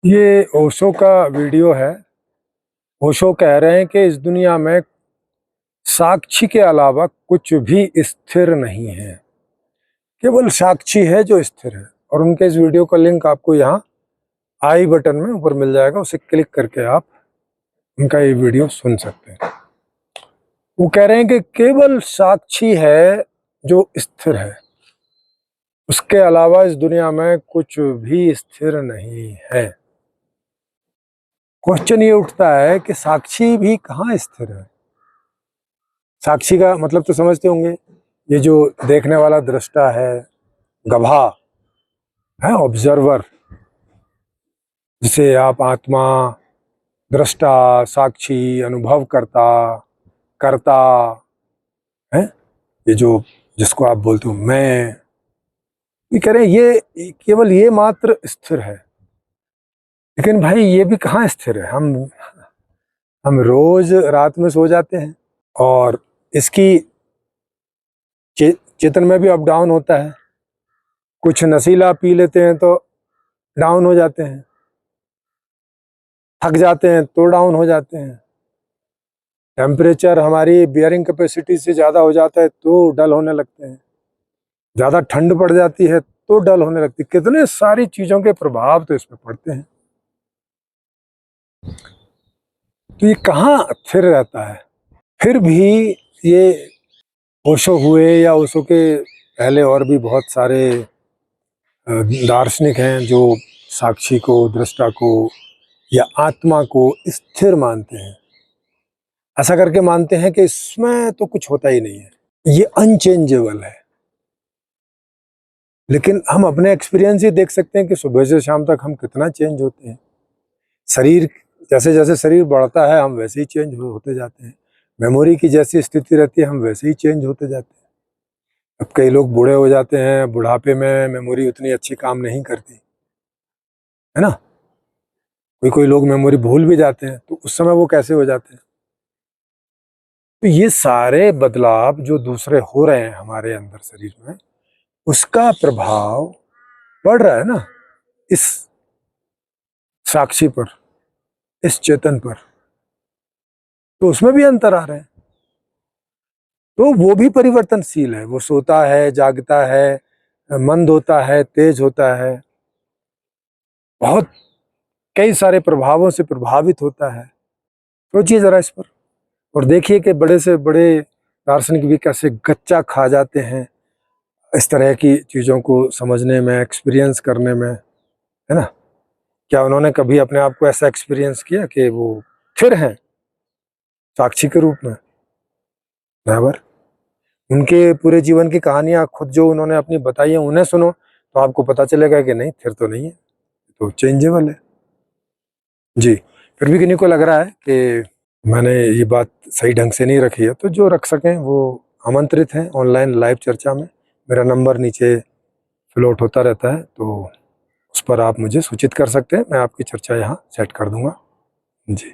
ये ओशो का वीडियो है। ओशो कह रहे हैं कि इस दुनिया में साक्षी के अलावा कुछ भी स्थिर नहीं है, केवल साक्षी है जो स्थिर है। और उनके इस वीडियो का लिंक आपको यहाँ आई बटन में ऊपर मिल जाएगा, उसे क्लिक करके आप उनका ये वीडियो सुन सकते हैं। वो कह रहे हैं कि केवल साक्षी है जो स्थिर है, उसके अलावा इस दुनिया में कुछ भी स्थिर नहीं है। क्वेश्चन ये उठता है कि साक्षी भी कहाँ स्थिर है। साक्षी का मतलब तो समझते होंगे, ये जो देखने वाला दृष्टा है, गवाह है, ऑब्जर्वर, जिसे आप आत्मा, दृष्टा, साक्षी, अनुभव करता, करता है, ये जो जिसको आप बोलते हो मैं, ये कह रहे हैं ये केवल ये मात्र स्थिर है। लेकिन भाई ये भी कहाँ स्थिर है। हम रोज रात में सो जाते हैं और इसकी चेतन में भी अप डाउन होता है। कुछ नशीला पी लेते हैं तो डाउन हो जाते हैं, थक जाते हैं तो डाउन हो जाते हैं, टेम्परेचर हमारी बियरिंग कैपेसिटी से ज़्यादा हो जाता है तो डल होने लगते हैं, ज़्यादा ठंड पड़ जाती है तो डल होने लगती है। कितने सारी चीज़ों के प्रभाव तो इसमें पड़ते हैं। तो ये कहाँ स्थिर रहता है। फिर भी ये ओशो हुए या ओशो के पहले और भी बहुत सारे दार्शनिक हैं जो साक्षी को, दृष्टा को या आत्मा को स्थिर मानते हैं। ऐसा करके मानते हैं कि इसमें तो कुछ होता ही नहीं है, ये अनचेंजेबल है। लेकिन हम अपने एक्सपीरियंस ही देख सकते हैं कि सुबह से शाम तक हम कितना चेंज होते हैं। शरीर जैसे जैसे शरीर बढ़ता है हम वैसे ही चेंज होते जाते हैं। मेमोरी की जैसी स्थिति रहती है हम वैसे ही चेंज होते जाते हैं। अब कई लोग बूढ़े हो जाते हैं, बुढ़ापे में मेमोरी उतनी अच्छी काम नहीं करती है ना। कोई कोई लोग मेमोरी भूल भी जाते हैं, तो उस समय वो कैसे हो जाते हैं। तो ये सारे बदलाव जो दूसरे हो रहे हैं हमारे अंदर शरीर में, उसका प्रभाव पड़ रहा है ना इस साक्षी पर, इस चेतन पर। तो उसमें भी अंतर आ रहे हैं। तो वो भी परिवर्तनशील है, वो सोता है, जागता है, मंद होता है, तेज होता है, बहुत कई सारे प्रभावों से प्रभावित होता है। सोचिए जरा इस पर और देखिए कि बड़े से बड़े दार्शनिक भी कैसे गच्चा खा जाते हैं इस तरह की चीज़ों को समझने में, एक्सपीरियंस करने में, है ना। क्या उन्होंने कभी अपने आप को ऐसा एक्सपीरियंस किया कि वो फिर हैं साक्षी के रूप में? नेवर। उनके पूरे जीवन की कहानियां खुद जो उन्होंने अपनी बताई है उन्हें सुनो तो आपको पता चलेगा कि नहीं, फिर तो नहीं है, तो चेंजेबल है। जी। फिर भी किन्हीं को लग रहा है कि मैंने ये बात सही ढंग से नहीं रखी है, तो जो रख सकें वो आमंत्रित हैं ऑनलाइन लाइव चर्चा में। मेरा नंबर नीचे फ्लोट होता रहता है, तो उस पर आप मुझे सूचित कर सकते हैं, मैं आपकी चर्चा यहाँ सेट कर दूंगा। जी।